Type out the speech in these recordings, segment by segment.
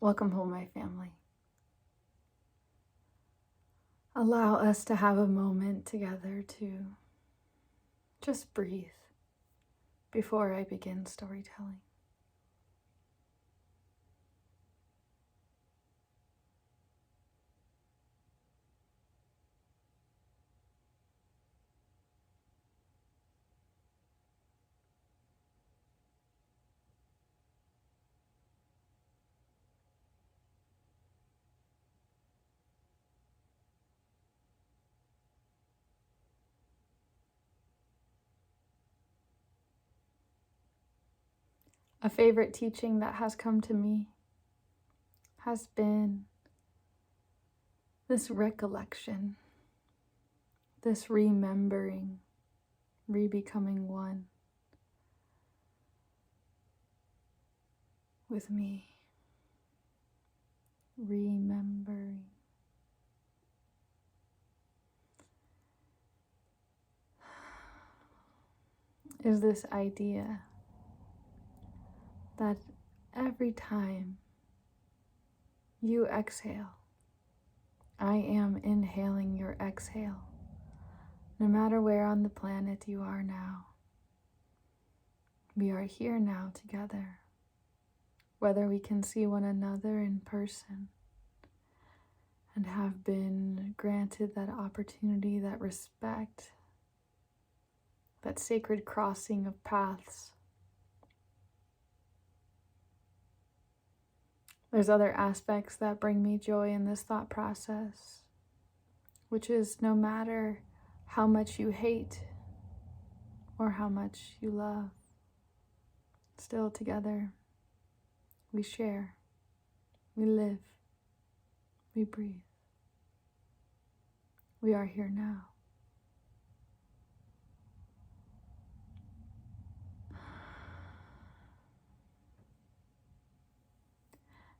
Welcome home, my family. Allow us to have a moment together to just breathe before I begin storytelling. A favorite teaching that has come to me has been this recollection, this remembering, re-becoming one with me, remembering. Is this idea that every time you exhale, I am inhaling your exhale, no matter where on the planet you are now. We are here now together, whether we can see one another in person and have been granted that opportunity, that respect, that sacred crossing of paths. There's other aspects that bring me joy in this thought process, which is no matter how much you hate or how much you love, still together we share, we live, we breathe. We are here now.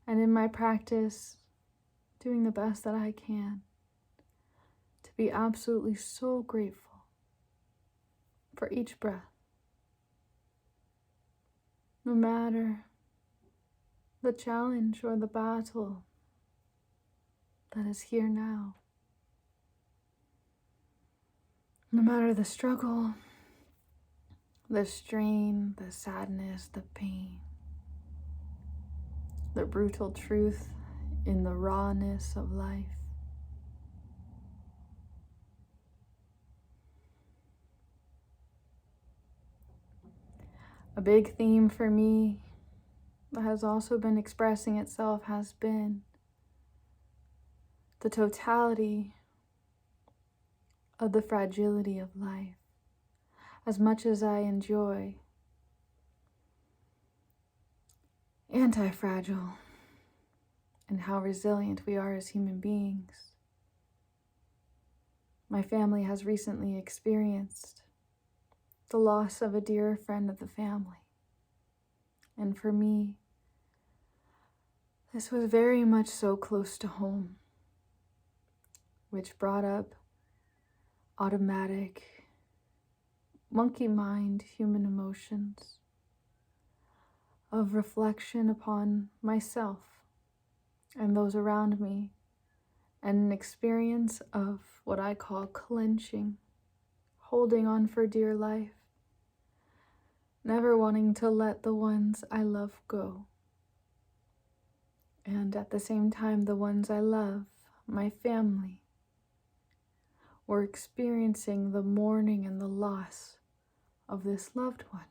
And in my practice, doing the best that I can to be absolutely so grateful for each breath, no matter the challenge or the battle that is here now, no matter the struggle, the strain, the sadness, the pain, the brutal truth in the rawness of life. A big theme for me that has also been expressing itself has been the totality of the fragility of life. As much as I enjoy anti-fragile and how resilient we are as human beings, my family has recently experienced the loss of a dear friend of the family. And for me, this was very much so close to home, which brought up automatic, monkey mind human emotions of reflection upon myself and those around me, and an experience of what I call clenching, holding on for dear life, never wanting to let the ones I love go. And at the same time, the ones I love, my family, were experiencing the mourning and the loss of this loved one.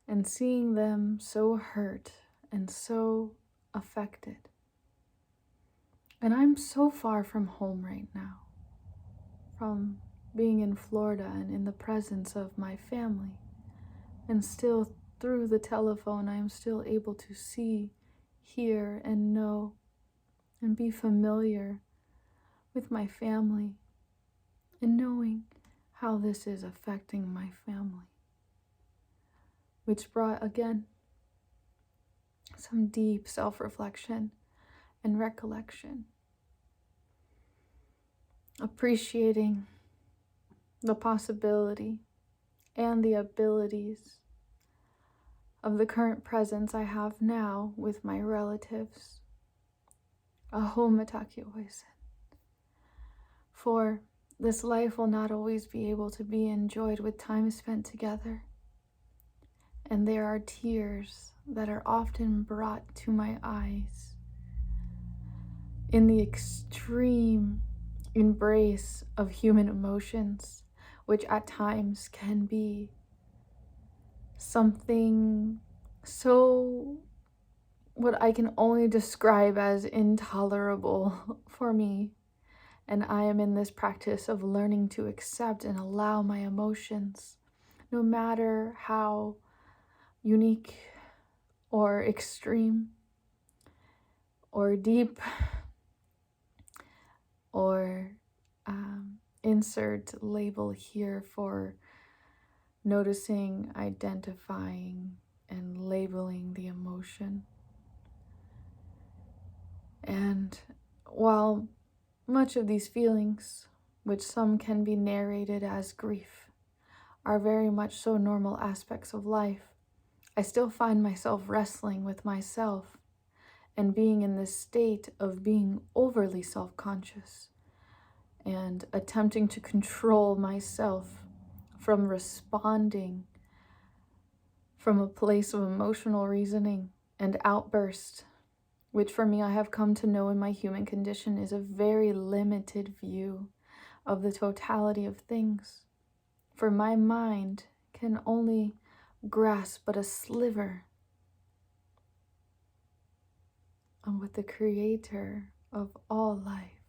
And seeing them so hurt and so affected. And I'm so far from home right now, from being in Florida and in the presence of my family. And still through the telephone, I am still able to see, hear, and know, and be familiar with my family, and knowing how this is affecting my family. Which brought, again, some deep self-reflection and recollection. Appreciating the possibility and the abilities of the current presence I have now with my relatives. For this life will not always be able to be enjoyed with time spent together. And there are tears that are often brought to my eyes in the extreme embrace of human emotions, which at times can be something so what I can only describe as intolerable for me. And I am in this practice of learning to accept and allow my emotions, no matter how unique or extreme or deep or insert label here for noticing, identifying, and labeling the emotion. And while much of these feelings, which some can be narrated as grief, are very much so normal aspects of life, I still find myself wrestling with myself and being in this state of being overly self-conscious and attempting to control myself from responding from a place of emotional reasoning and outburst, which for me I have come to know in my human condition is a very limited view of the totality of things. For my mind can only grasp but a sliver on what the creator of all life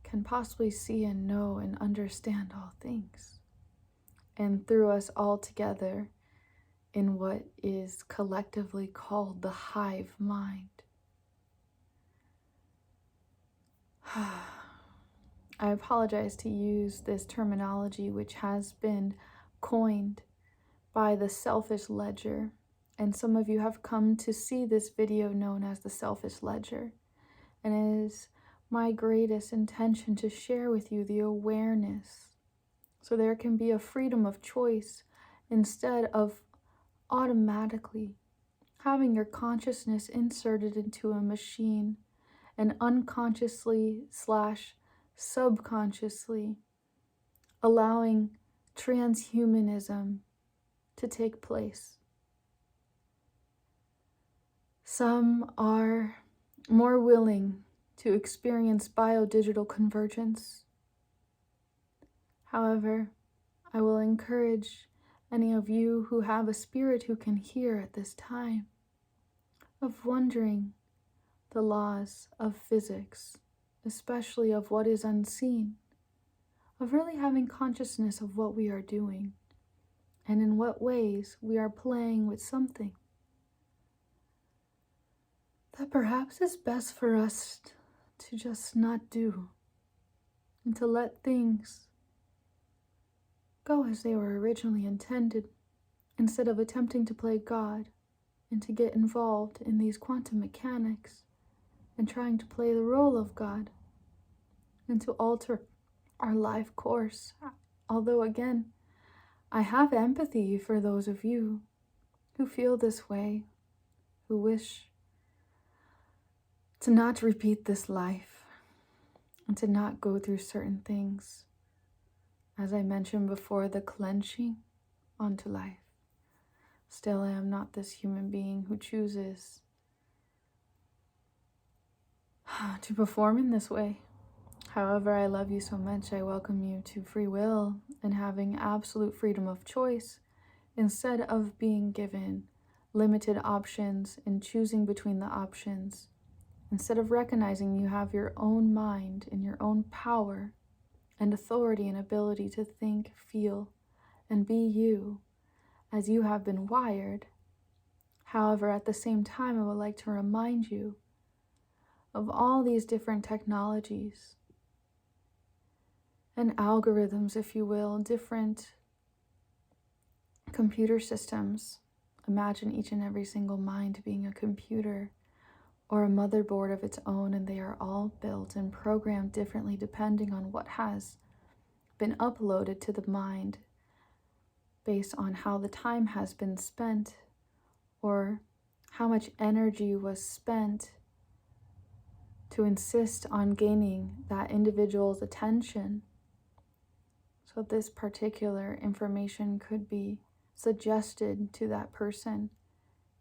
can possibly see and know and understand all things. And through us all together in what is collectively called the hive mind. I apologize to use this terminology which has been coined by the selfish ledger, and some of you have come to see this video known as the selfish ledger, and it is my greatest intention to share with you the awareness so there can be a freedom of choice instead of automatically having your consciousness inserted into a machine and unconsciously / subconsciously allowing transhumanism to take place. Some are more willing to experience biodigital convergence. However, I will encourage any of you who have a spirit who can hear at this time of wondering the laws of physics, especially of what is unseen, of really having consciousness of what we are doing and in what ways we are playing with something that perhaps is best for us to just not do and to let things go as they were originally intended instead of attempting to play God and to get involved in these quantum mechanics and trying to play the role of God and to alter our life course. Although again, I have empathy for those of you who feel this way, who wish to not repeat this life and to not go through certain things. As I mentioned before, the clenching onto life. Still, I am not this human being who chooses to perform in this way. However, I love you so much. I welcome you to free will and having absolute freedom of choice instead of being given limited options and choosing between the options. Instead of recognizing you have your own mind and your own power and authority and ability to think, feel, and be you as you have been wired. However, at the same time, I would like to remind you of all these different technologies and algorithms, if you will, different computer systems. Imagine each and every single mind being a computer or a motherboard of its own, and they are all built and programmed differently depending on what has been uploaded to the mind based on how the time has been spent or how much energy was spent to insist on gaining that individual's attention. So this particular information could be suggested to that person,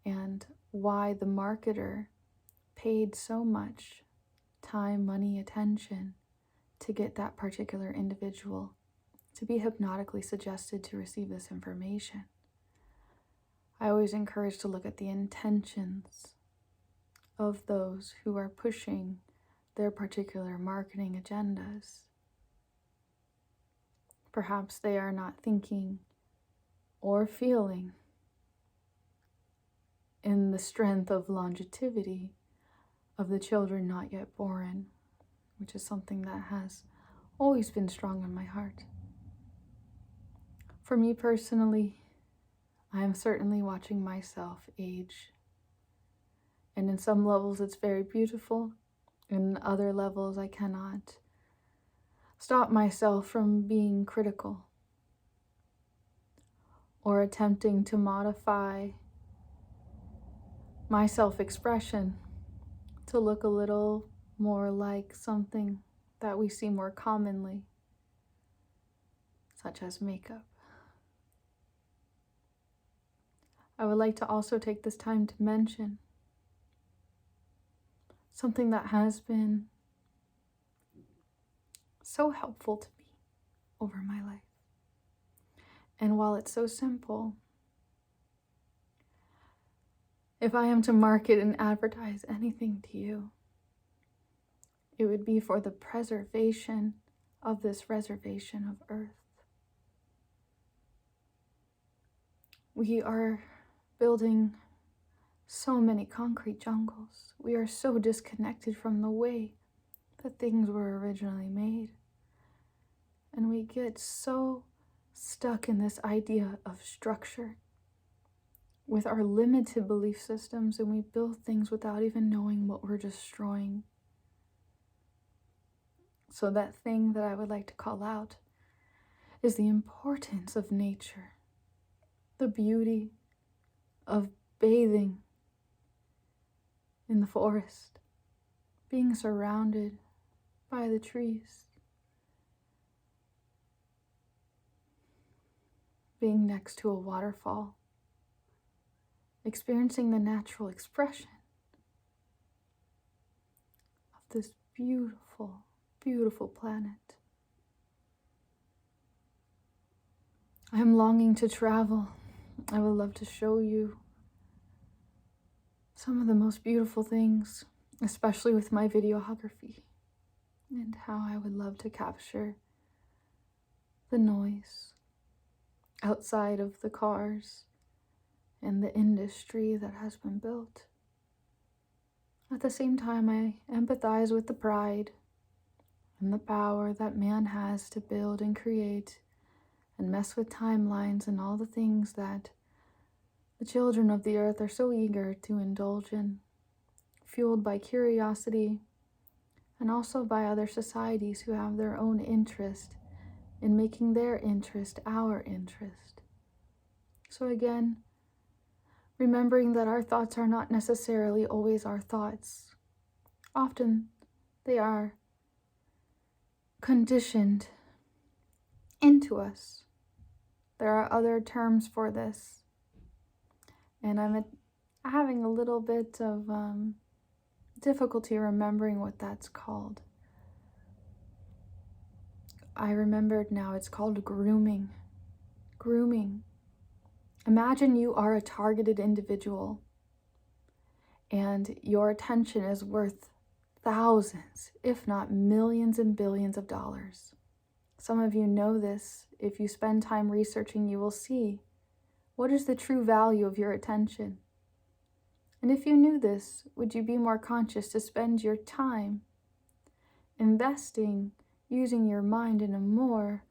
and why the marketer paid so much time, money, attention to get that particular individual to be hypnotically suggested to receive this information. I always encourage to look at the intentions of those who are pushing their particular marketing agendas. Perhaps they are not thinking or feeling in the strength of longevity of the children not yet born, which is something that has always been strong in my heart. For me personally, I am certainly watching myself age. And in some levels it's very beautiful. In other levels I cannot stop myself from being critical or attempting to modify my self-expression to look a little more like something that we see more commonly, such as makeup. I would like to also take this time to mention something that has been so helpful to me over my life. And while it's so simple, if I am to market and advertise anything to you, it would be for the preservation of this reservation of earth. We are building so many concrete jungles. We are so disconnected from the way that things were originally made. And we get so stuck in this idea of structure with our limited belief systems, and we build things without even knowing what we're destroying. So that thing that I would like to call out is the importance of nature, the beauty of bathing in the forest, being surrounded by the trees, being next to a waterfall, experiencing the natural expression of this beautiful, beautiful planet. I am longing to travel. I would love to show you some of the most beautiful things, especially with my videography, and how I would love to capture the noise outside of the cars and the industry that has been built. At the same time, I empathize with the pride and the power that man has to build and create and mess with timelines and all the things that the children of the earth are so eager to indulge in, fueled by curiosity and also by other societies who have their own interest in making their interest our interest. So again, remembering that our thoughts are not necessarily always our thoughts. Often they are conditioned into us. There are other terms for this, and I'm having a little bit of difficulty remembering what that's called. I remembered now, it's called grooming. Grooming. Imagine you are a targeted individual and your attention is worth thousands, if not millions and billions of dollars. Some of you know this. If you spend time researching, you will see what is the true value of your attention. And if you knew this, would you be more conscious to spend your time investing, using your mind in a more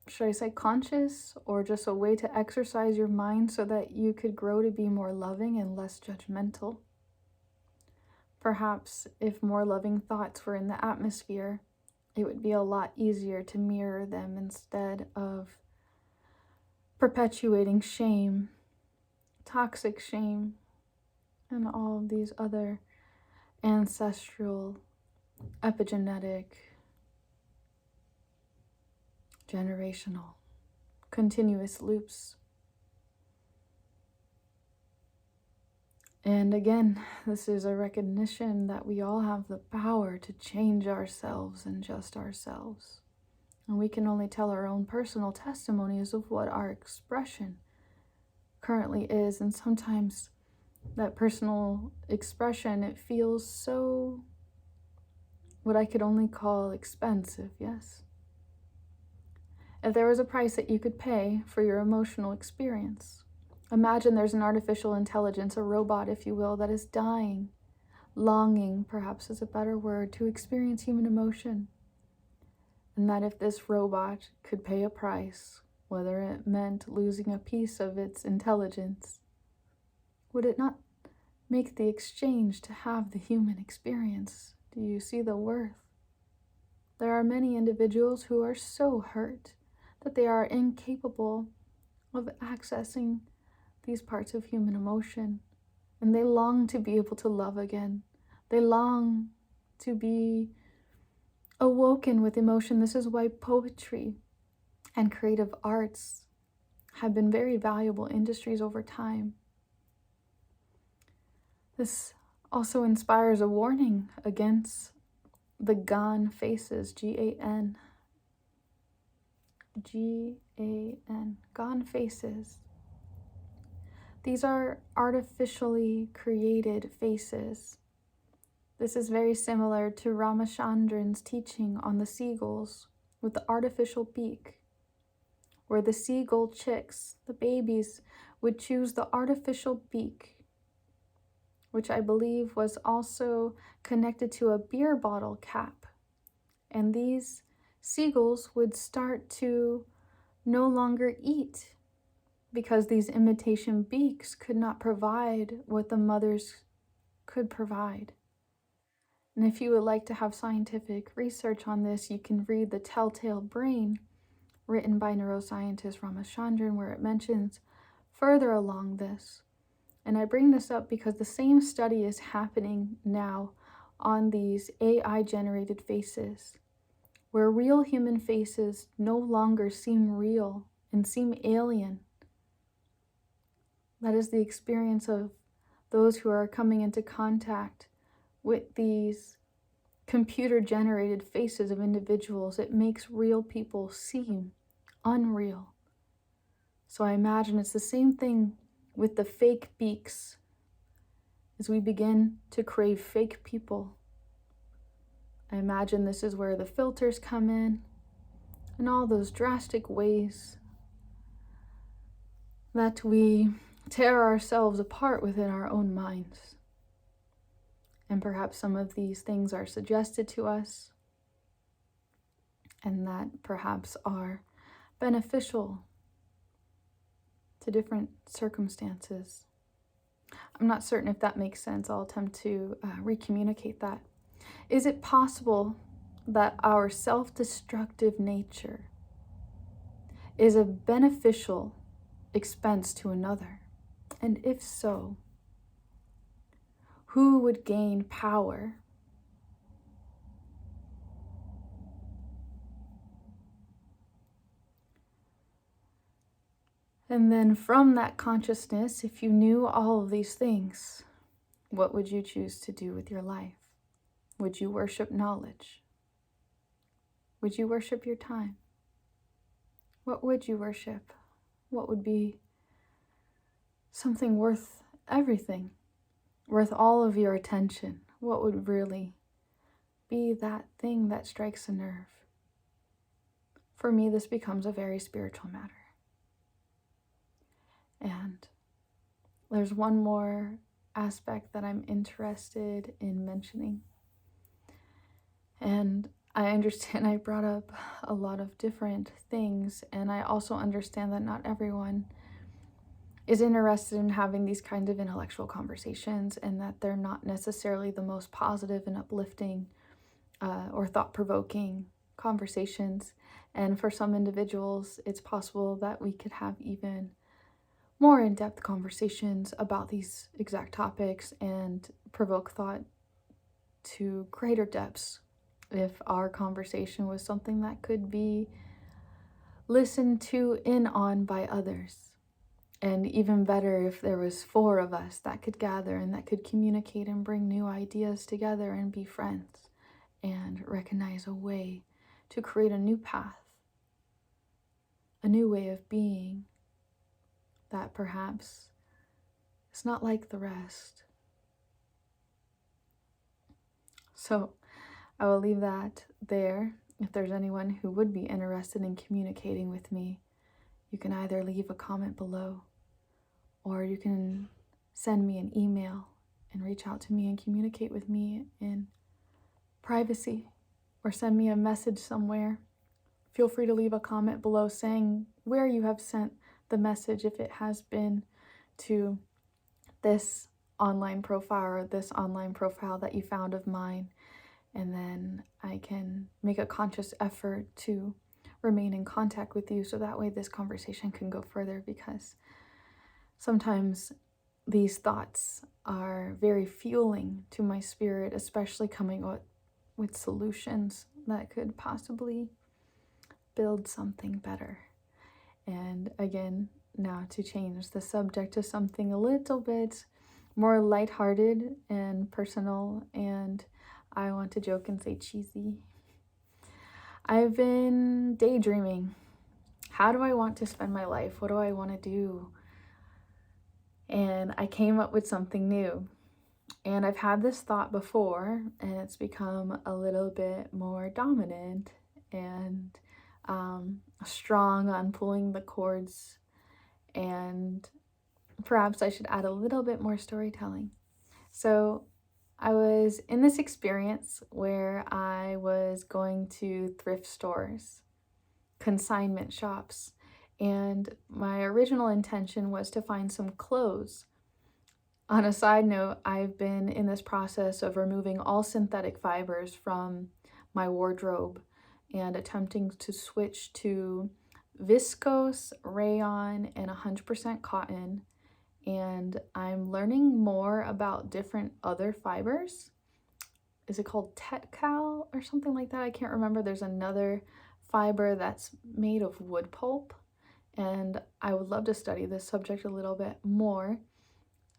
should I say conscious, or just a way to exercise your mind so that you could grow to be more loving and less judgmental? Perhaps if more loving thoughts were in the atmosphere, it would be a lot easier to mirror them instead of perpetuating shame, toxic shame, and all of these other ancestral, epigenetic, generational, continuous loops. And again, this is a recognition that we all have the power to change ourselves and just ourselves. And we can only tell our own personal testimonies of what our expression currently is. And sometimes that personal expression, it feels so, what I could only call expensive, yes? If there was a price that you could pay for your emotional experience, imagine there's an artificial intelligence, a robot, if you will, that is dying, longing, perhaps is a better word, to experience human emotion. And that if this robot could pay a price, whether it meant losing a piece of its intelligence, would it not make the exchange to have the human experience? Do you see the worth? There are many individuals who are so hurt that they are incapable of accessing these parts of human emotion, and they long to be able to love again. They long to be awoken with emotion. This is why poetry and creative arts have been very valuable industries over time. This also inspires a warning against the gone faces, G-A-N, gone faces. These are artificially created faces. This is very similar to Ramachandran's teaching on the seagulls with the artificial beak, where the seagull chicks, the babies, would choose the artificial beak, which I believe was also connected to a beer bottle cap. And these seagulls would start to no longer eat because these imitation beaks could not provide what the mothers could provide. And if you would like to have scientific research on this, you can read The Telltale Brain, written by neuroscientist Ramachandran, where it mentions further along this. And I bring this up because the same study is happening now on these AI-generated faces, where real human faces no longer seem real and seem alien. That is the experience of those who are coming into contact with these computer-generated faces of individuals. It makes real people seem unreal. So I imagine it's the same thing with the fake beaks. As we begin to crave fake people, I imagine this is where the filters come in and all those drastic ways that we tear ourselves apart within our own minds. And perhaps some of these things are suggested to us and that perhaps are beneficial to different circumstances. I'm not certain if that makes sense. I'll attempt to recommunicate that. Is it possible that our self-destructive nature is a beneficial expense to another? And if so, who would gain power? And then from that consciousness, if you knew all of these things, what would you choose to do with your life? Would you worship knowledge? Would you worship your time? What would you worship? What would be something worth everything, worth all of your attention? What would really be that thing that strikes a nerve? For me, this becomes a very spiritual matter. And there's one more aspect that I'm interested in mentioning. And I understand I brought up a lot of different things, and I also understand that not everyone is interested in having these kinds of intellectual conversations, and that they're not necessarily the most positive and uplifting or thought-provoking conversations. And for some individuals, it's possible that we could have even more in-depth conversations about these exact topics and provoke thought to greater depths if our conversation was something that could be listened to in on by others. And even better if there was 4 of us that could gather and that could communicate and bring new ideas together and be friends and recognize a way to create a new path, a new way of being that perhaps is not like the rest. So I will leave that there. If there's anyone who would be interested in communicating with me, you can either leave a comment below or you can send me an email and reach out to me and communicate with me in privacy, or send me a message somewhere. Feel free to leave a comment below saying where you have sent the message, if it has been to this online profile or this online profile that you found of mine, and then I can make a conscious effort to remain in contact with you so that way this conversation can go further, because sometimes these thoughts are very fueling to my spirit, especially coming with solutions that could possibly build something better. And again, now to change the subject to something a little bit more lighthearted and personal, and I want to joke and say cheesy. I've been daydreaming. How do I want to spend my life? What do I want to do? And I came up with something new. And I've had this thought before, and it's become a little bit more dominant and strong on pulling the cords. And perhaps I should add a little bit more storytelling. So I was in this experience where I was going to thrift stores, consignment shops, and my original intention was to find some clothes. On a side note, I've been in this process of removing all synthetic fibers from my wardrobe and attempting to switch to viscose, rayon, and 100% cotton. And I'm learning more about different other fibers. Is it called Tetcal or something like that? I can't remember. There's another fiber that's made of wood pulp, and I would love to study this subject a little bit more.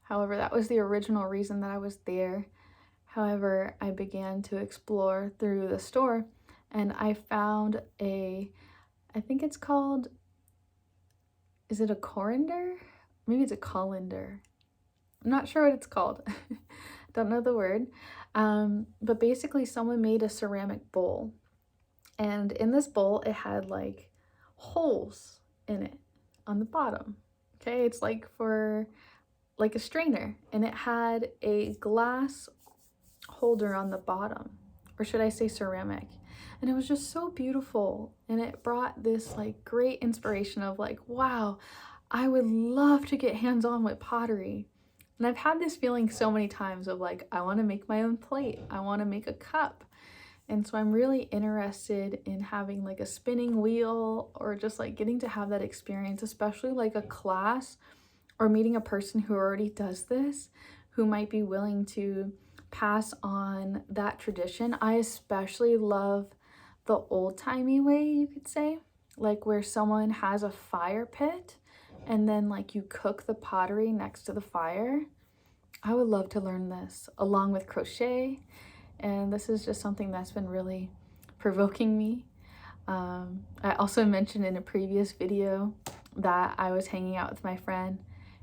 However, that was the original reason that I was there. However, I began to explore through the store, and I found I think it's called, is it a coriander? Maybe it's a colander. I'm not sure what it's called. Don't know the word. But basically someone made a ceramic bowl. And in this bowl, it had like holes in it on the bottom. Okay, it's like for like a strainer. And it had a glass holder on the bottom. Or should I say ceramic? And it was just so beautiful. And it brought this like great inspiration of like, wow, I would love to get hands-on with pottery. And I've had this feeling so many times of like, I want to make my own plate. I want to make a cup. And so I'm really interested in having like a spinning wheel, or just like getting to have that experience, especially like a class or meeting a person who already does this, who might be willing to pass on that tradition. I especially love the old-timey way, you could say, like where someone has a fire pit and then like you cook the pottery next to the fire. I would love to learn this along with crochet, and this is just something that's been really provoking me. I also mentioned in a previous video that I was hanging out with my friend,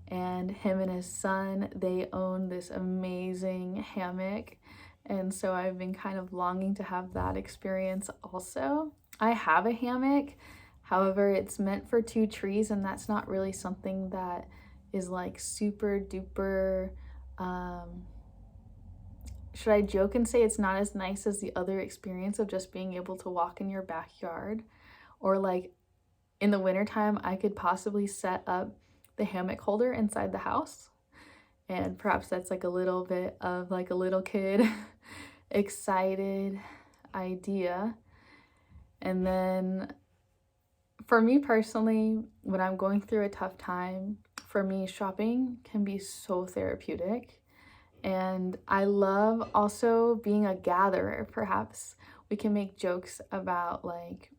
and him and his son, they own this amazing hammock, and so I've been kind of longing to have that experience also. I have a hammock, however, it's meant for 2 trees, and that's not really something that is like super duper, should I joke and say it's not as nice as the other experience of just being able to walk in your backyard? Or like in the wintertime, I could possibly set up the hammock holder inside the house. And perhaps that's like a little bit of like a little kid excited idea. And then For me personally, when I'm going through a tough time, for me, shopping can be so therapeutic. And I love also being a gatherer, perhaps. We can make jokes about like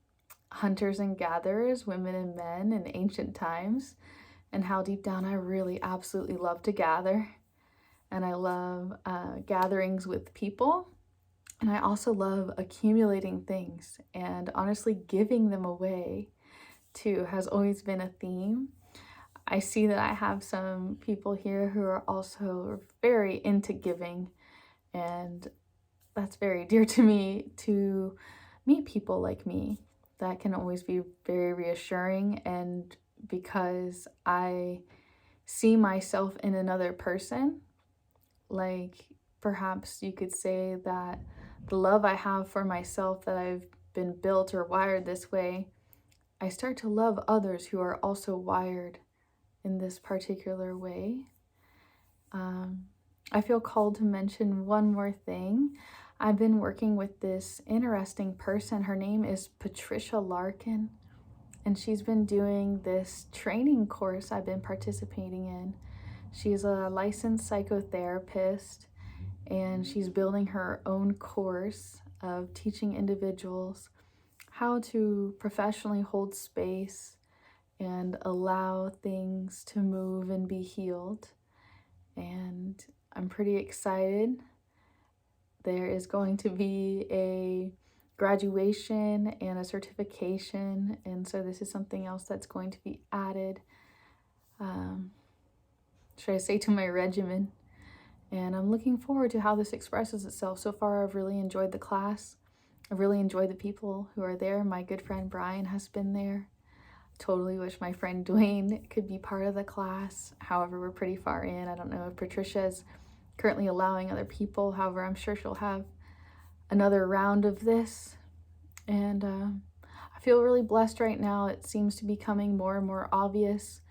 hunters and gatherers, women and men in ancient times, and how deep down I really absolutely love to gather. And I love gatherings with people. And I also love accumulating things and honestly giving them away too has always been a theme. I see that I have some people here who are also very into giving, and that's very dear to me to meet people like me. That can always be very reassuring, and because I see myself in another person, like perhaps you could say that the love I have for myself, that I've been built or wired this way, I start to love others who are also wired in this particular way. Um, I feel called to mention one more thing. I've been working with this interesting person. Her name is Patricia Larkin, and she's been doing this training course I've been participating in. She's a licensed psychotherapist, and she's building her own course of teaching individuals how to professionally hold space and allow things to move and be healed. And I'm pretty excited. There is going to be a graduation and a certification, and so this is something else that's going to be added, should I say, to my regimen. And I'm looking forward to how this expresses itself. So far, I've really enjoyed the class. I've really enjoyed the people who are there. My good friend Brian has been there. Totally wish my friend Dwayne could be part of the class. However, we're pretty far in. I don't know if Patricia is currently allowing other people. However, I'm sure she'll have another round of this. And I feel really blessed right now. It seems to be becoming more and more obvious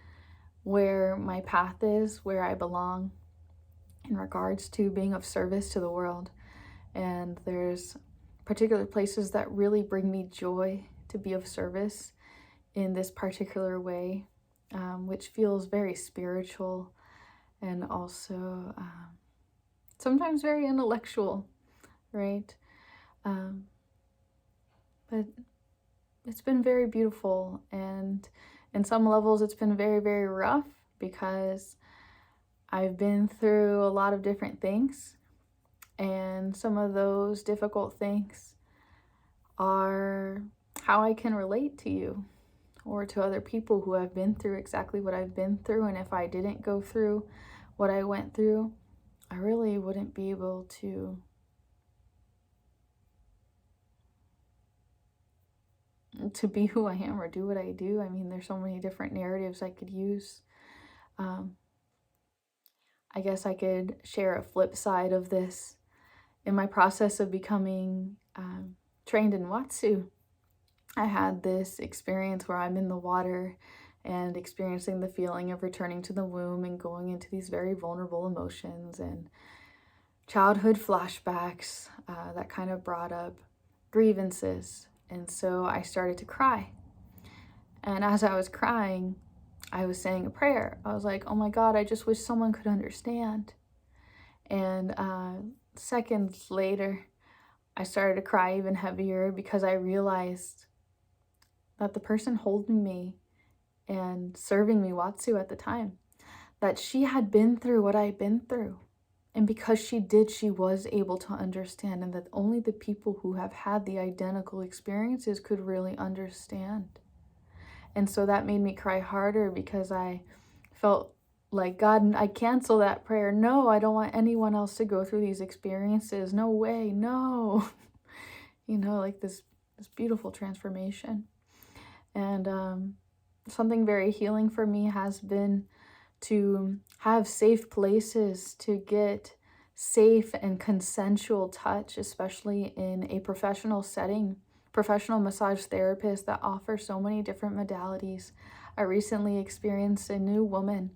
where my path is, where I belong in regards to being of service to the world. And there's particular places that really bring me joy to be of service in this particular way, which feels very spiritual and also sometimes very intellectual, right? But it's been very beautiful, and in some levels it's been very, very rough because I've been through a lot of different things, and some of those difficult things are how I can relate to you or to other people who have been through exactly what I've been through. And if I didn't go through what I went through, I really wouldn't be able to be who I am or do what I do. I mean, there's so many different narratives I could use. I guess I could share a flip side of this. In my process of becoming trained in Watsu, I had this experience where I'm in the water and experiencing the feeling of returning to the womb and going into these very vulnerable emotions and childhood flashbacks that kind of brought up grievances. And so I started to cry. And as I was crying, I was saying a prayer. I was like, oh my God, I just wish someone could understand. And seconds later, I started to cry even heavier because I realized that the person holding me and serving me Watsu at the time, that she had been through what I'd been through. And because she did, she was able to understand, and that only the people who have had the identical experiences could really understand. And so that made me cry harder because I felt like, God, I cancel that prayer. No, I don't want anyone else to go through these experiences. No way, no. Like this beautiful transformation. And something very healing for me has been to have safe places to get safe and consensual touch, especially in a professional setting. Professional massage therapists that offer so many different modalities. I recently experienced a new woman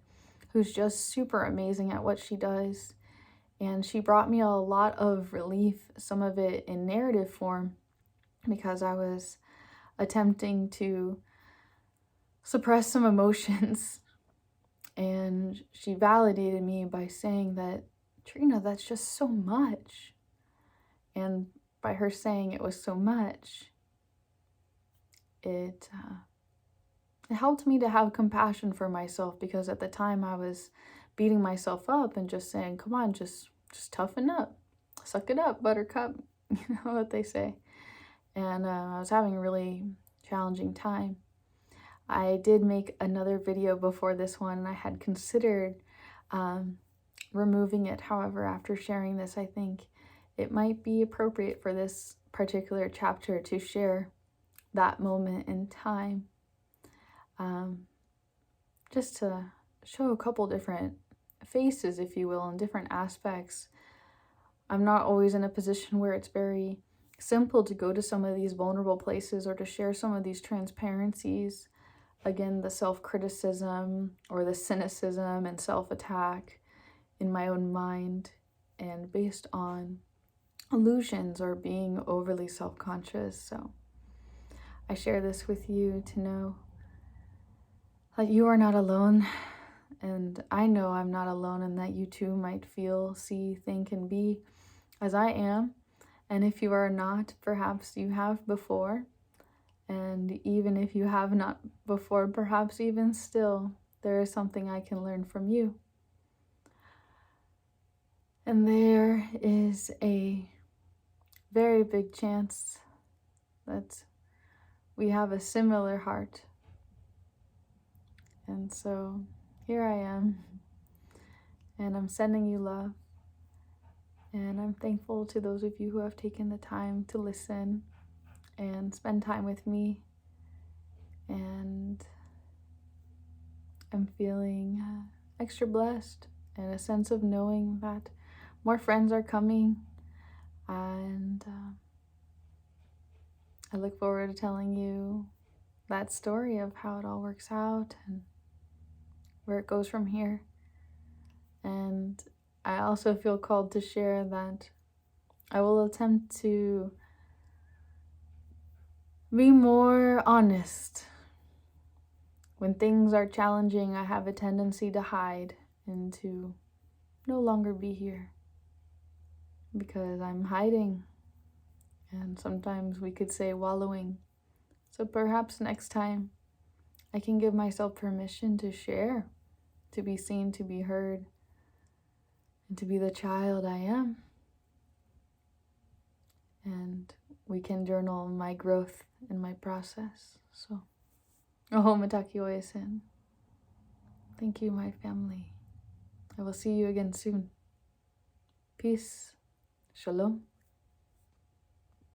who's just super amazing at what she does. And she brought me a lot of relief, some of it in narrative form, because I was attempting to suppress some emotions. And she validated me by saying that, Trina, that's just so much. And by her saying it was so much, it helped me to have compassion for myself, because at the time I was beating myself up and just saying, come on, just toughen up. Suck it up, buttercup. You know what they say. And I was having a really challenging time. I did make another video before this one, and I had considered removing it. However, after sharing this, I think it might be appropriate for this particular chapter to share that moment in time, just to show a couple different faces, if you will, and different aspects. I'm not always in a position where it's very simple to go to some of these vulnerable places or to share some of these transparencies. Again, the self-criticism or the cynicism and self-attack in my own mind, and based on illusions or being overly self-conscious. So I share this with you to know that you are not alone, and I know I'm not alone, and that you too might feel, see, think, and be as I am. And if you are not, perhaps you have before. And even if you have not before, perhaps even still, there is something I can learn from you. And there is a very big chance that we have a similar heart. And so here I am, and I'm sending you love. And I'm thankful to those of you who have taken the time to listen and spend time with me. And I'm feeling extra blessed, and a sense of knowing that more friends are coming. And I look forward to telling you that story of how it all works out and where it goes from here. And I also feel called to share that I will attempt to be more honest. When things are challenging, I have a tendency to hide and to no longer be here, because I'm hiding, and sometimes we could say wallowing. So perhaps next time I can give myself permission to share, to be seen, to be heard, and to be the child I am. And we can journal my growth and my process. So, oho mataki oyasin. Thank you, my family. I will see you again soon. Peace. Shalom.